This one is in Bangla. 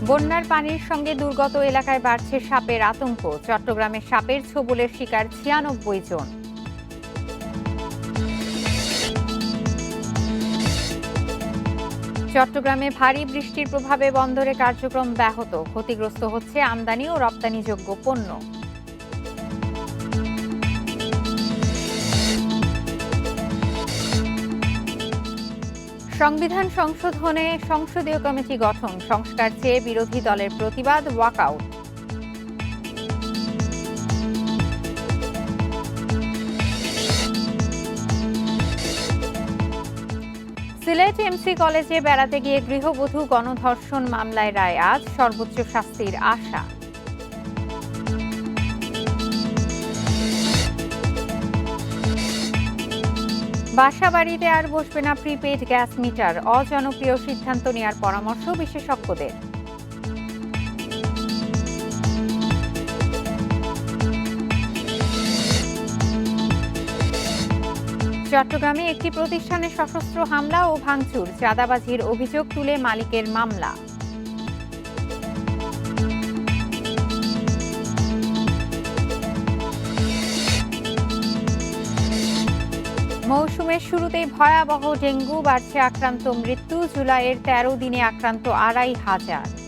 বন্যার পানির সঙ্গে দুর্গত এলাকায় বাড়ছে সাপের আতঙ্ক। চট্টগ্রামে সাপের ছোবলের শিকার ৯৬ জন। চট্টগ্রামে ভারী বৃষ্টির প্রভাবে বন্দরে কার্যক্রম ব্যাহত। ক্ষতিগ্রস্ত হচ্ছে আমদানি ও রপ্তানিযোগ্য পণ্য। সংবিধান সংশোধনে সংসদীয় কমিটি গঠন, সংস্কার চেয়ে বিরোধী দলের প্রতিবাদ, ওয়াকআউট। সিলেট এমসি কলেজে বেড়াতে গিয়ে গৃহবধূ গণধর্ষণ মামলায় রায় আজ, সর্বোচ্চ শাস্তির আশা। বাসাবাড়িতে আর বসবে না প্রিপেইড গ্যাস মিটার, অজনপ্রিয় সিদ্ধান্ত নেওয়ার পরামর্শ বিশেষজ্ঞদের। চট্টগ্রামে একটি প্রতিষ্ঠানে সশস্ত্র হামলা ও ভাঙচুর, চাঁদাবাজির অভিযোগ তুলে মালিকের মামলা। মৌসুমের শুরুতেই ভয়াবহ ডেঙ্গু, বাড়ছে আক্রান্ত, মৃত্যু। জুলাইয়ের ১৩ দিনে আক্রান্ত ২৫০০।